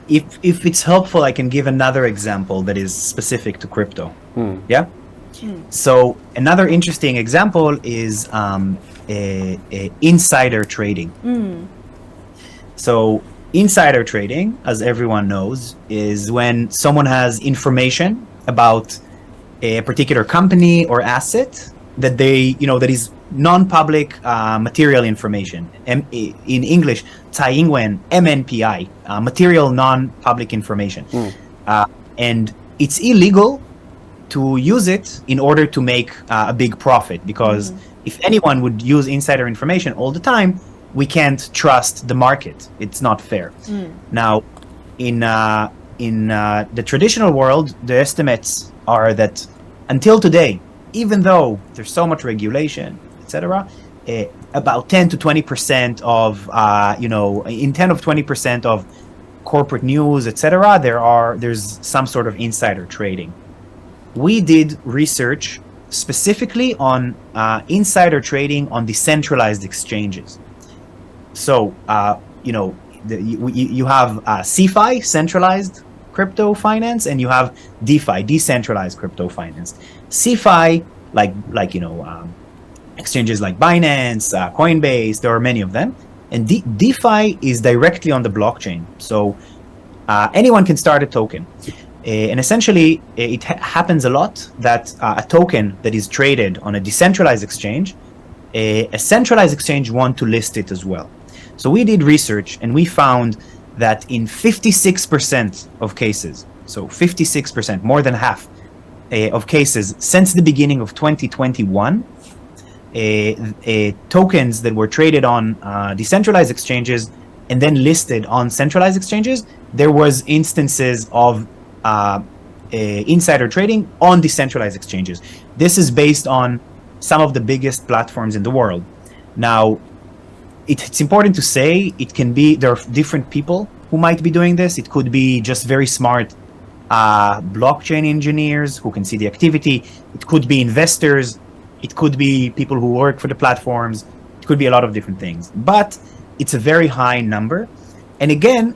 If it's helpful, I can give another example that is specific to crypto. Yeah. So another interesting example is insider trading. So insider trading, as everyone knows, is when someone has information about a particular company or asset that that is non-public material information. In English, 蔡英文 MNPI, material non-public information. And it's illegal to use it in order to make a big profit, because if anyone would use insider information all the time, we can't trust the market. It's not fair. Now, in the traditional world, the estimates are that until today, even though there's so much regulation, etc., about 10 to 20% of, in 10 of 20% of corporate news, etc., there's some sort of insider trading. We did research specifically on insider trading on decentralized exchanges. So, you have CeFi, centralized crypto finance, and you have DeFi, decentralized crypto finance. CeFi, exchanges like Binance, Coinbase, there are many of them. And DeFi is directly on the blockchain. So anyone can start a token. And essentially, it happens a lot that a token that is traded on a decentralized exchange, a centralized exchange want to list it as well. So we did research and we found that in 56% of cases, so 56%, more than half of cases since the beginning of 2021, tokens that were traded on decentralized exchanges and then listed on centralized exchanges, there was instances of insider trading on decentralized exchanges. This is based on some of the biggest platforms in the world. Now, it's important to say there are different people who might be doing this. It could be just very smart blockchain engineers who can see the activity. It could be investors. It could be people who work for the platforms. It could be a lot of different things. But it's a very high number. And again,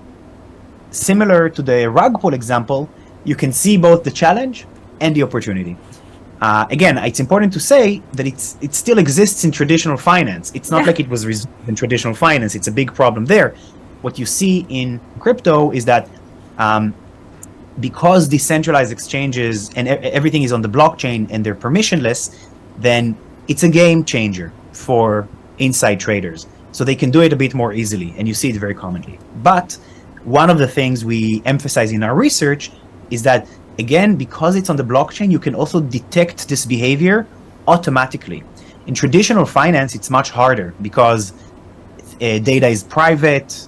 similar to the rug pull example, you can see both the challenge and the opportunity. Again, it's important to say that it still exists in traditional finance. It's not like it was resolved in traditional finance. It's a big problem there. What you see in crypto is that because decentralized exchanges and everything is on the blockchain and they're permissionless, then it's a game changer for inside traders. So they can do it a bit more easily, and you see it very commonly. But one of the things we emphasize in our research is that, again, because it's on the blockchain, you can also detect this behavior automatically. In traditional finance, it's much harder because data is private.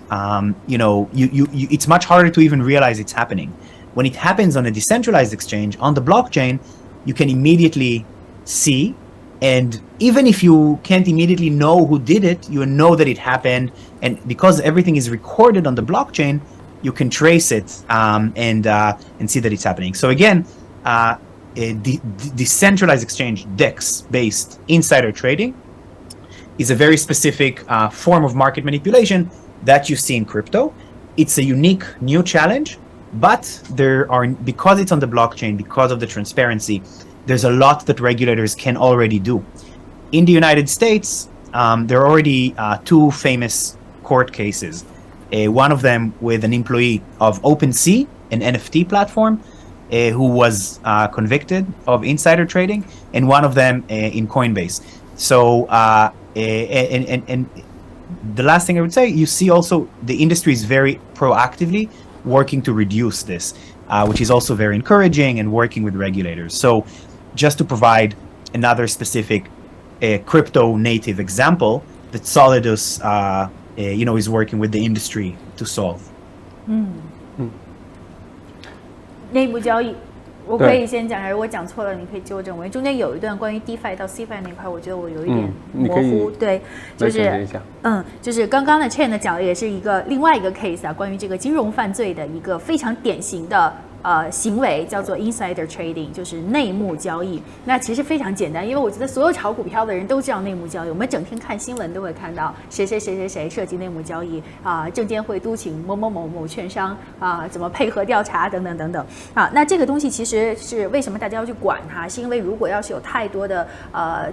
It's much harder to even realize it's happening. When it happens on a decentralized exchange on the blockchain, you can immediately see, and even if you can't immediately know who did it, you know that it happened, and because everything is recorded on the blockchain, you can trace it and see that it's happening. So again, decentralized exchange, DEX-based insider trading is a very specific form of market manipulation that you see in crypto. It's a unique new challenge, but because it's on the blockchain, because of the transparency, there's a lot that regulators can already do. In the United States, there are already two famous court cases. One of them with an employee of OpenSea, an NFT platform, who was convicted of insider trading, and one of them in Coinbase. So, and the last thing I would say, you see also the industry is very proactively working to reduce this, which is also very encouraging, and working with regulators. So just to provide another specific crypto native example that Solidus is working with the industry to solve. 内部交易，我可以先讲一下，如果讲错了，你可以纠正我。中间有一段关于 DeFi 到 CeFi 那块，我觉得我有一点模糊。对，就是刚刚的 Chen 讲的也是另外一个 case 啊，关于这个金融犯罪的一个非常典型的行为叫做 insider trading， 就是内幕交易。那其实非常简单，因为我觉得所有炒股票的人都知道内幕交易，我们整天看新闻都会看到谁涉及内幕交易证监会督请某某券商怎么配合调查等等那这个东西其实是为什么大家要去管它，是因为如果要是有太多的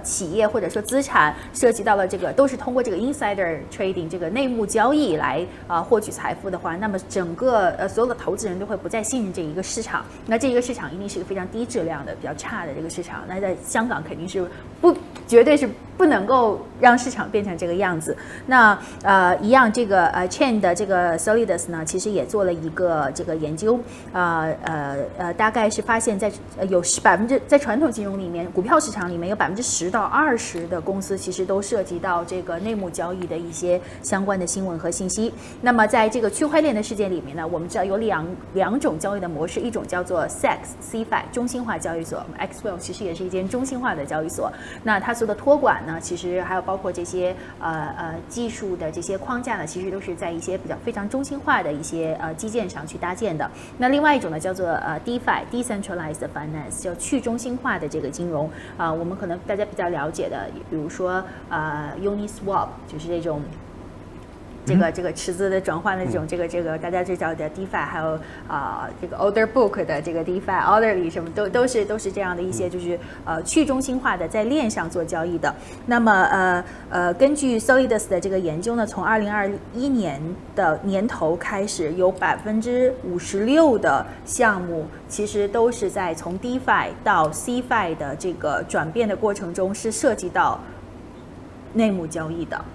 企业或者说资产涉及到了这个都是通过这个 insider trading 这个内幕交易来获取财富的话，那么整个所有的投资人都会不再信任这一个市场，那这一个市场一定是一个非常低质量的比较差的这个市场，那在香港肯定是绝对是不能够让市场变成这个样子。那一样这个Chen 的这个 Solidus 呢，其实也做了一个这个研究，大概是发现在传统金融里面，股票市场里面有10%到20%的公司其实都涉及到这个内幕交易的一些相关的新闻和信息。那么在这个区块链的世界里面呢，我们知道有两种交易的模式，一种叫做 CFI 中心化交易所 ，XWell 其实也是一间中心化的交易所。那它所有的托管呢，其实还有包括这些技术的这些框架呢，其实都是在一些非常中心化的一些基建上去搭建的。那另外一种呢叫做DeFi Decentralized Finance， 叫去中心化的这个金融我们可能大家比较了解的，比如说Uniswap 就是这种。这个池子的转换的这个大家知道的 DeFi， 还有这个 Order Book 的这个 DeFi Orderly 什么都是这样的一些就是去中心化的在链上做交易的。那么根据 Solidus 的这个研究呢，从2021年的年头开始，有56%的项目其实都是在从 DeFi 到 CeFi 的这个转变的过程中是涉及到内幕交易的。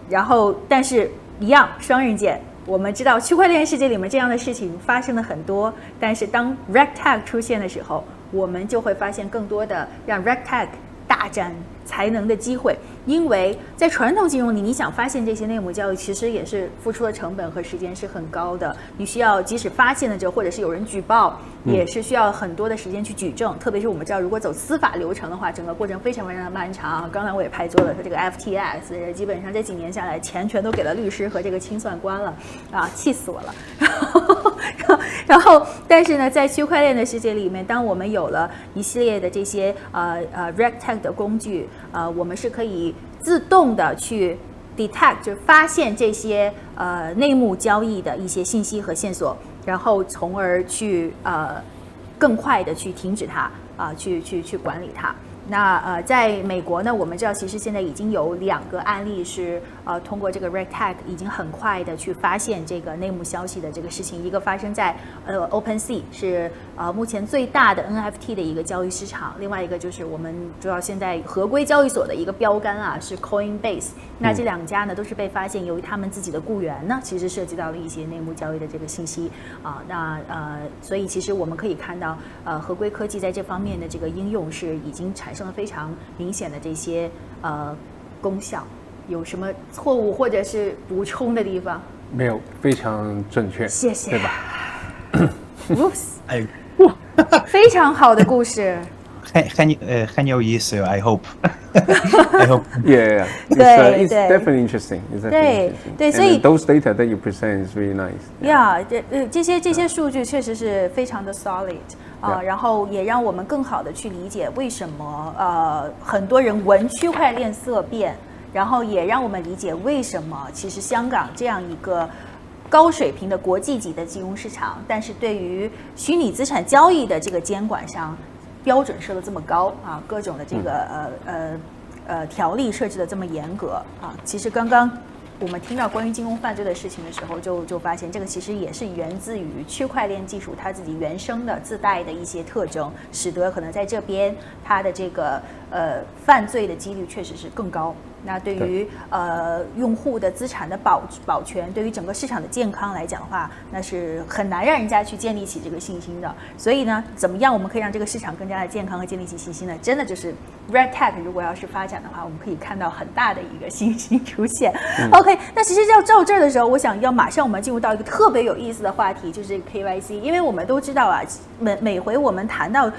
然后，但是一样双刃剑。我们知道区块链世界里面这样的事情发生了很多，但是当 RegTech 出现的时候，我们就会发现更多的让 RegTech 大展才能的机会。因为在传统金融里，你想发现这些内幕交易，其实也是付出的成本和时间是很高的。你需要即使发现了这，或者是有人举报，也是需要很多的时间去举证。特别是我们知道，如果走司法流程的话，整个过程非常的漫长。刚才我也拍桌了，说这个 FTX 基本上这几年下来，钱全都给了律师和这个清算官了气死我了。然后，但是呢，在区块链的世界里面，当我们有了一系列的这些RegTech 的工具，我们是可以自动的去 detect 就发现这些内幕交易的一些信息和线索，然后从而去更快的去停止它去管理它。那在美国呢，我们知道其实现在已经有2个案例是通过这个 RegTech 已经很快的去发现这个内幕消息的这个事情。一个发生在OpenSea， 是目前最大的 NFT 的一个交易市场。另外一个就是我们知道现在合规交易所的一个标杆是 Coinbase。那这2家呢都是被发现，由于他们自己的雇员呢其实涉及到了一些内幕交易的这个信息所以其实我们可以看到合规科技在这方面的这个应用是已经产生了非常明显的这些功效。有什么错误或者是补充的地方？没有，非常正确，谢谢，对吧？非常好的故事。很有意思 I hope. I hope. Yeah. It's definitely interesting. 对，所以 those data that you present is really nice. Yeah， 这些数据确实是非常的 solid 然后也让我们更好的去理解为什么很多人闻区块链色变，然后也让我们理解为什么其实香港这样一个高水平的国际级的金融市场，但是对于虚拟资产交易的这个监管上标准设得这么高各种的这个条例设置的这么严格其实刚刚我们听到关于金融犯罪的事情的时候，就发现这个其实也是源自于区块链技术它自己原生的自带的一些特征，使得可能在这边它的这个犯罪的几率确实是更高。那对于用户的资产的保全，对于整个市场的健康来讲的话，那是很难让人家去建立起这个信心的。所以呢，怎么样我们可以让这个市场更加的健康和建立起信心呢？真的就是 RegTech 如果要是发展的话，我们可以看到很大的一个信心出现。OK， 那其实要照这儿的时候，我想要马上我们进入到一个特别有意思的话题，就是 KYC。因为我们都知道每回我们谈到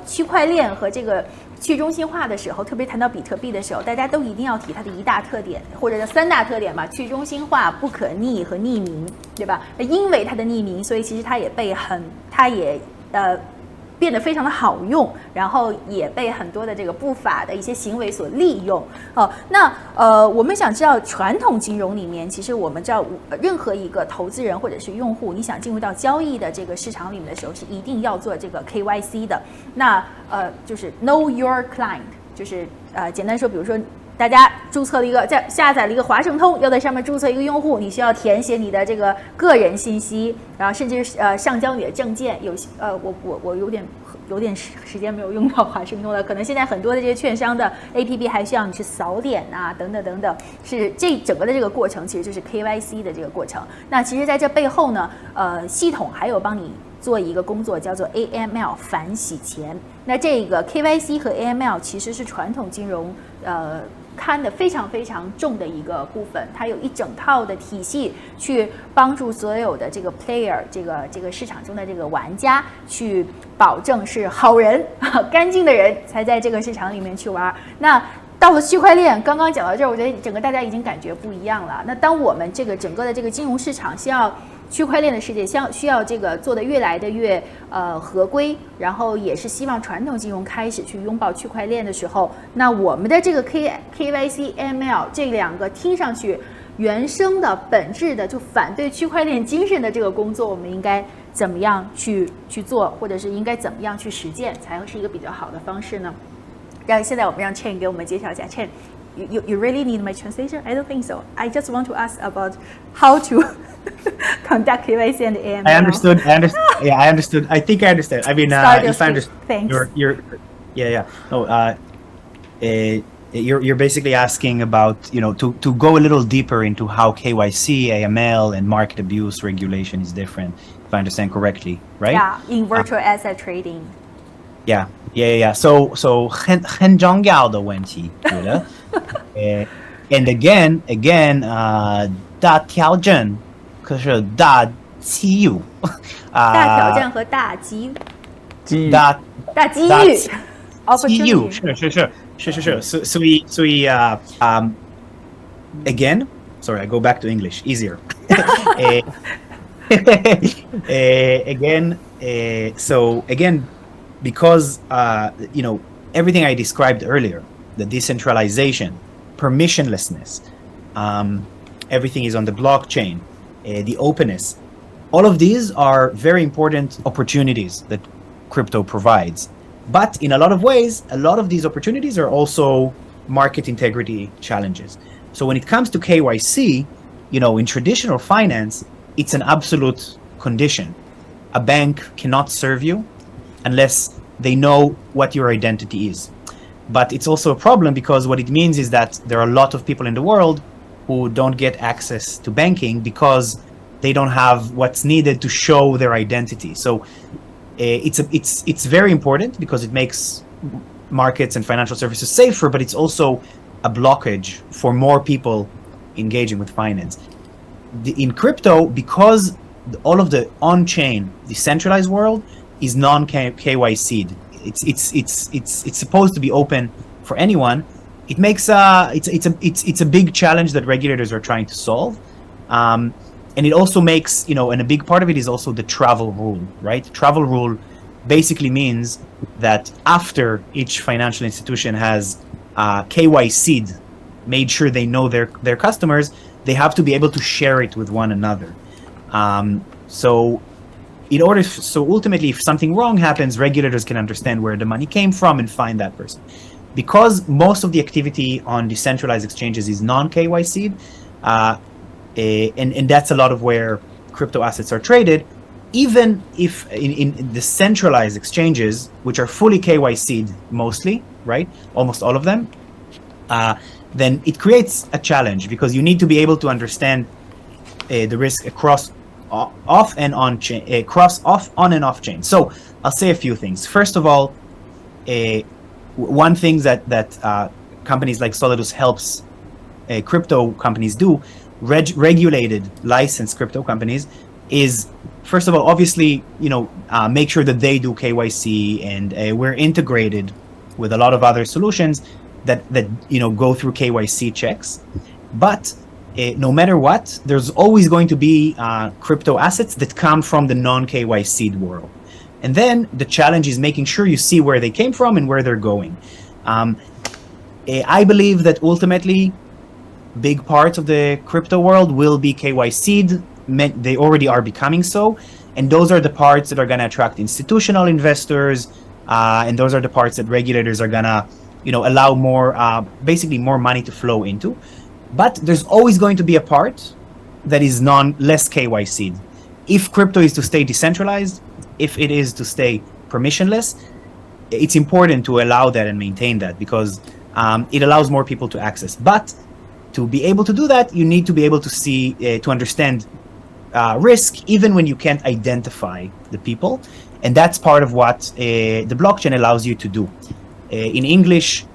区块链和这个去中心化的时候，特别谈到比特币的时候，大家都一定要提它的一大特点，或者是3大特点吧：去中心化、不可逆和匿名，对吧？因为它的匿名，所以其实它也变得非常的好用，然后也被很多的这个不法的一些行为所利用。我们想知道传统金融里面，其实我们知道任何一个投资人或者是用户，你想进入到交易的这个市场里面的时候，是一定要做这个 KYC 的。就是 Know Your Client， 就是简单说，比如说大家注册了一个，下载了一个华盛通，要在上面注册一个用户，你需要填写你的这个个人信息，然后甚至上交你的证件。我有点时间没有用到华盛通了，可能现在很多的这些券商的 APP 还需要你去扫脸啊，等等等等，是这整个的这个过程其实就是 KYC 的这个过程。那其实在这背后呢，系统还有帮你做一个工作叫做 AML 反洗钱。那这个 KYC 和 AML 其实是传统金融看得非常非常重的一个部分，它有一整套的体系去帮助所有的这个 player， 这个市场中的这个玩家去保证是好人、干净的人才在这个市场里面去玩。那到了区块链，刚刚讲到这儿，我觉得整个大家已经感觉不一样了。那当我们这个整个的这个金融市场需要区块链的世界需要这个做得越来的越合规，然后也是希望传统金融开始去拥抱区块链的时候，那我们的这个 KYC、AML 这两个听上去原生的本质的就反对区块链精神的这个工作，我们应该怎么样去做，或者是应该怎么样去实践，才是一个比较好的方式呢？现在我们让 Chen 给我们介绍一下。Chen, you really need my translation? I don't think so. I just want to ask about how to conduct KYC and AML. I understood. Yeah, I understood. I think I understand. I mean, if I understand, thanks. Yeah. No, you're basically asking about, to go a little deeper into how KYC, AML, and market abuse regulation is different, if I understand correctly, right? Yeah, in virtual asset trading. Yeah. So 很重要的问题，觉得。And again, 大挑战，可是大机遇。大挑战和大机遇。大机遇。机遇是，所以again, sorry, I go back to English, easier. Again, because everything I described earlier, the decentralization, permissionlessness, everything is on the blockchain, the openness, all of these are very important opportunities that crypto provides. But in a lot of ways, a lot of these opportunities are also market integrity challenges. So when it comes to KYC, in traditional finance, it's an absolute condition. A bank cannot serve you unless they know what your identity is. But it's also a problem because what it means is that there are a lot of people in the world who don't get access to banking because they don't have what's needed to show their identity. So it's very important because it makes markets and financial services safer, but it's also a blockage for more people engaging with finance. In crypto, because all of the on-chain decentralized world is non-KYC'd. It's supposed to be open for anyone. It makes it's a big challenge that regulators are trying to solve. And it also makes, and a big part of it is also the travel rule, right? Travel rule basically means that after each financial institution has KYC'd, made sure they know their customers, they have to be able to share it with one another. So ultimately, if something wrong happens, regulators can understand where the money came from and find that person. Because most of the activity on decentralized exchanges is non-KYC'd, and that's a lot of where crypto assets are traded, even if in the centralized exchanges, which are fully KYC'd mostly, right? Almost all of them, then it creates a challenge because you need to be able to understand the risk across off and on chain, on and off chain. So I'll say a few things. First of all, one thing that companies like Solidus helps crypto companies do, regulated licensed crypto companies, is first of all, obviously, make sure that they do KYC and we're integrated with a lot of other solutions that go through KYC checks. But no matter what, there's always going to be crypto assets that come from the non-KYC world. And then the challenge is making sure you see where they came from and where they're going. I believe that ultimately, big parts of the crypto world will be KYC'd. They already are becoming so. And those are the parts that are going to attract institutional investors. And those are the parts that regulators are going to, allow more, basically more money to flow into. But there's always going to be a part that is less KYC'd. If crypto is to stay decentralized, if it is to stay permissionless, it's important to allow that and maintain that because it allows more people to access. But to be able to do that, you need to be able to see, to understand risk, even when you can't identify the people. And that's part of what the blockchain allows you to do. In English,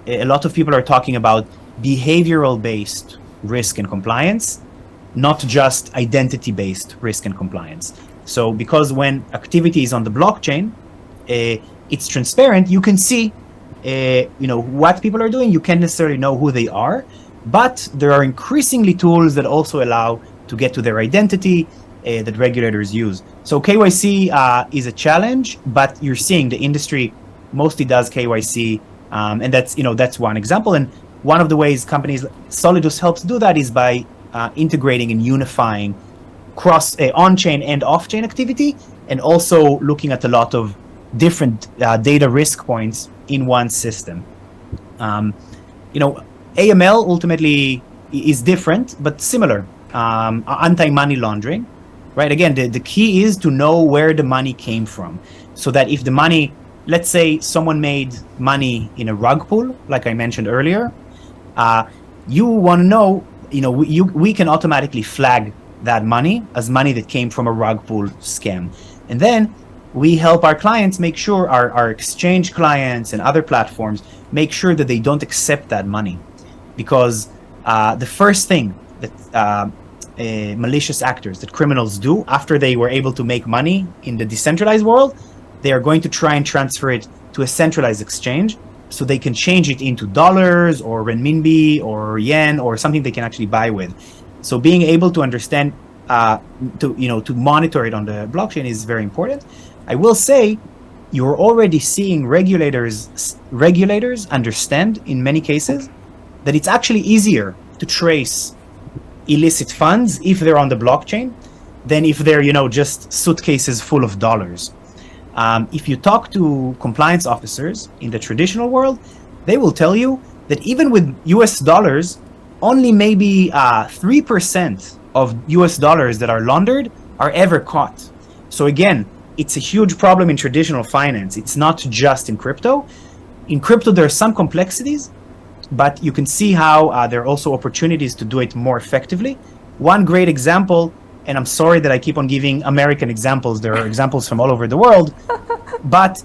a lot of people are talking about behavioral-based risk and compliance, not just identity-based risk and compliance. So because when activity is on the blockchain, it's transparent, you can see what people are doing. You can't necessarily know who they are, but there are increasingly tools that also allow to get to their identity that regulators use. So KYC is a challenge, but you're seeing the industry mostly does KYC, and that's one example. And one of the ways companies, Solidus helps do that is by integrating and unifying cross on-chain and off-chain activity, and also looking at a lot of different data risk points in one system. AML ultimately is different, but similar. Anti-money laundering, right? Again, the key is to know where the money came from, so that if the money, let's say someone made money in a rug pull, like I mentioned earlier, you want to know, we can automatically flag that money as money that came from a rug pull scam. And then we help our clients make sure, our exchange clients and other platforms, make sure that they don't accept that money. Because the first thing that malicious actors, that criminals do after they were able to make money in the decentralized world, they are going to try and transfer it to a centralized exchange so they can change it into dollars or renminbi or yen or something they can actually buy with. So being able to understand, to monitor it on the blockchain is very important. I will say, you're already seeing regulators understand in many cases that it's actually easier to trace illicit funds if they're on the blockchain than if they're, just suitcases full of dollars. If you talk to compliance officers in the traditional world, they will tell you that even with US dollars, only maybe 3% of US dollars that are laundered are ever caught. So again, it's a huge problem in traditional finance. It's not just in crypto. In crypto, there are some complexities, but you can see how there are also opportunities to do it more effectively. One great example, and I'm sorry that I keep on giving American examples, there are examples from all over the world, but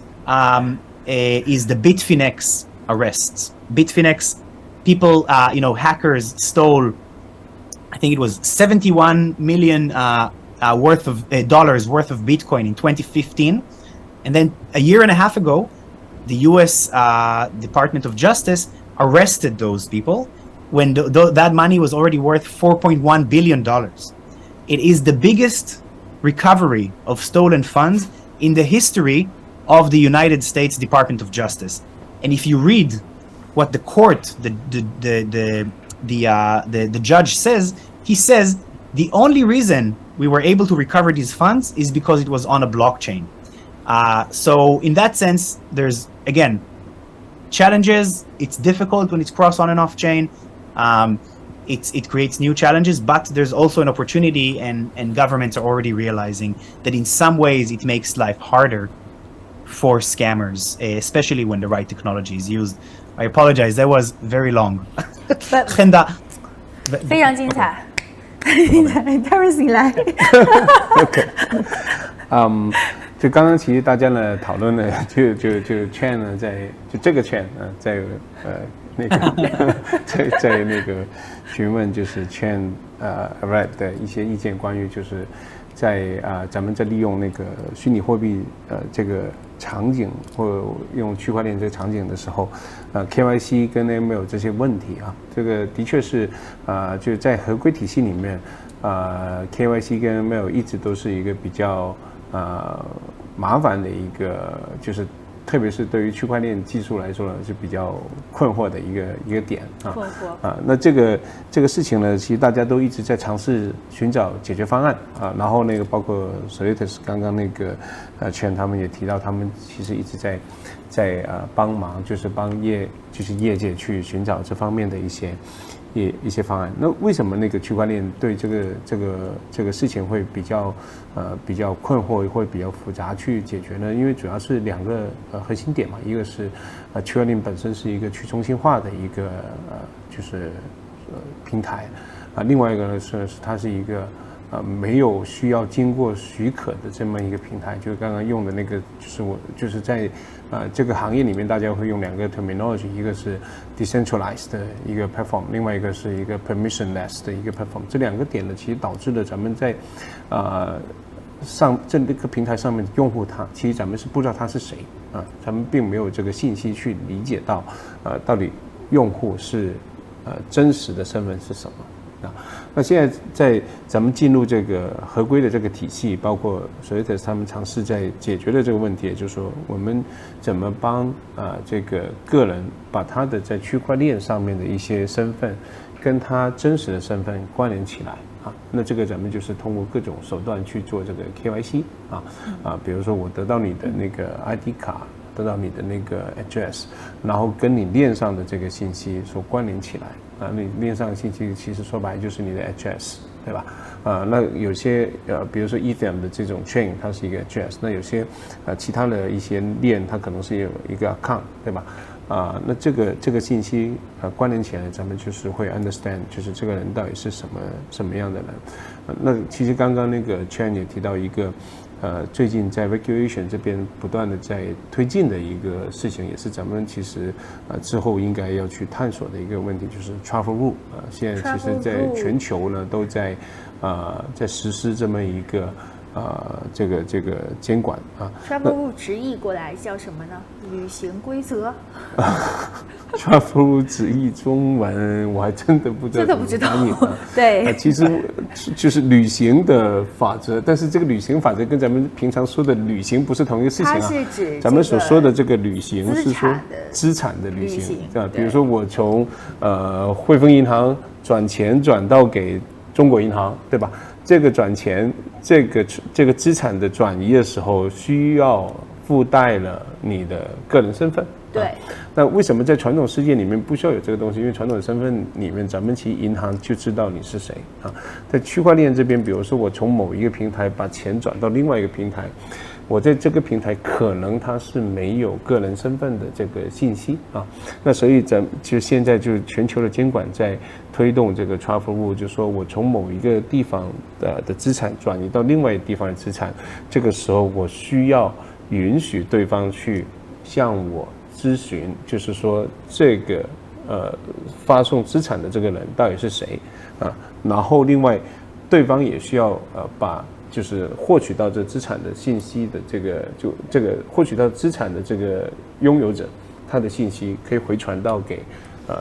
is the Bitfinex arrests. Bitfinex, people, hackers stole, I think it was 71 million worth of dollars worth of Bitcoin in 2015. And then a year and a half ago, the US Department of Justice arrested those people when that money was already worth $4.1 billion. It is the biggest recovery of stolen funds in the history of the United States Department of Justice. And if you read what the court, the judge says, he says the only reason we were able to recover these funds is because it was on a blockchain. So in that sense, there's, again, challenges. It's difficult when it's cross on and off chain. It creates new challenges, but there's also an opportunity, and governments are already realizing that in some ways it makes life harder for scammers, especially when the right technology is used. I apologize, that was very long. 非常精彩，精彩 ，Terence 你来。OK， 就刚刚其实大家呢讨论呢，就 Chen 呢就这个 Chen 在那个在那个询问就是 Chen Arad 的一些意见，关于就是咱们在利用那个虚拟货币这个场景或用区块链这个场景的时候，KYC 跟 AML 这些问题啊，这个的确是就在合规体系里面，KYC 跟 AML 一直都是一个比较麻烦的一个，就是特别是对于区块链技术来说呢，是比较困惑的一个点啊。困惑啊，那这个事情呢，其实大家都一直在尝试寻找解决方案啊。然后那个包括 Solidus 刚刚那个Chen他们也提到，他们其实一直在帮忙，就是帮业界去寻找这方面的一些方案。那为什么那个区块链对这个事情会比较困惑，会比较复杂去解决呢？因为主要是两个核心点嘛，一个是区块链本身是一个去中心化的一个就是平台啊，另外一个呢是它是一个没有需要经过许可的这么一个平台，就是刚刚用的那个，就是在这个行业里面，大家会用两个 terminology， 一个是 decentralized 的一个 platform， 另外一个是一个 permissionless 的一个 platform。这两个点呢，其实导致了咱们在这个平台上面的用户其实咱们是不知道他是谁啊，咱们并没有这个信息去理解到到底用户是真实的身份是什么。那现在在咱们进入这个合规的这个体系，包括 Solidus 他们尝试在解决的这个问题，也就是说我们怎么帮这个个人把他的在区块链上面的一些身份跟他真实的身份关联起来啊。那这个咱们就是通过各种手段去做这个 KYC 比如说我得到你的那个 ID 卡，得到你的那个 address， 然后跟你链上的这个信息所关联起来啊，你链上的信息其实说白了就是你的 address， 对吧？那有些比如说 Ethereum 的这种 chain 它是一个 address， 那有些其他的一些链它可能是有一个 account， 对吧？那这个信息关联起来，咱们就是会 understand， 就是这个人到底是什么样的人。那其实刚刚那个 Chen 也提到一个。最近在 regulation 这边不断的在推进的一个事情，也是咱们其实之后应该要去探索的一个问题，就是 travel rule 现在其实在全球呢都在实施这么一个这个监管啊。travel rule 直译过来叫什么呢？旅行规则。travel rule 直译中文我还真的不知道，真的不知道。对，其实就是旅行的法则，但是这个旅行法则跟咱们平常说的旅行不是同一个事情啊。它是指咱们所说的这个旅行是说资产的旅行，对吧？比如说我从汇丰银行转钱转到给中国银行，对吧？这个转钱这个资产的转移的时候，需要附带了你的个人身份。对，那为什么在传统世界里面不需要有这个东西？因为传统身份里面，咱们其实银行就知道你是谁啊。在区块链这边，比如说我从某一个平台把钱转到另外一个平台，我在这个平台可能它是没有个人身份的这个信息啊。那所以咱就现在就全球的监管在推动这个 travel rule， 就是说我从某一个地方的资产转移到另外一个地方的资产，这个时候我需要允许对方去向我咨询，就是说这个发送资产的这个人到底是谁啊？然后另外对方也需要把就是获取到这资产的信息的这个获取到资产的这个拥有者，他的信息可以回传到给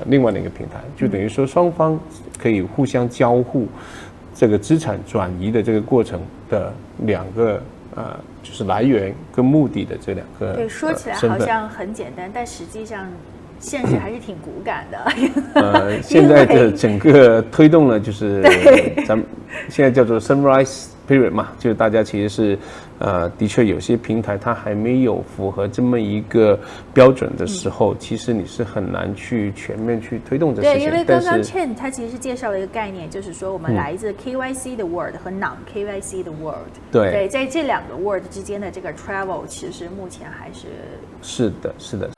另外的一个平台，就等于说双方可以互相交互这个资产转移的这个过程的两个就是来源跟目的的这两个对，说起来好像很简单，但实际上现实还是挺骨感的。现在的整个推动呢，就是咱们现在叫做 sunrise period 嘛，就是大家其实是的确有些平台它还没有符合这么一个标准的时候，其实你是很难去全面去推动这事情。对，因为刚刚 Chen 他其实是介绍了一个概念，就是说我们来自 KYC 的 world 和 non KYC 的 world。对，在这两个 world 之间的这个 travel， 其实目前还是是的。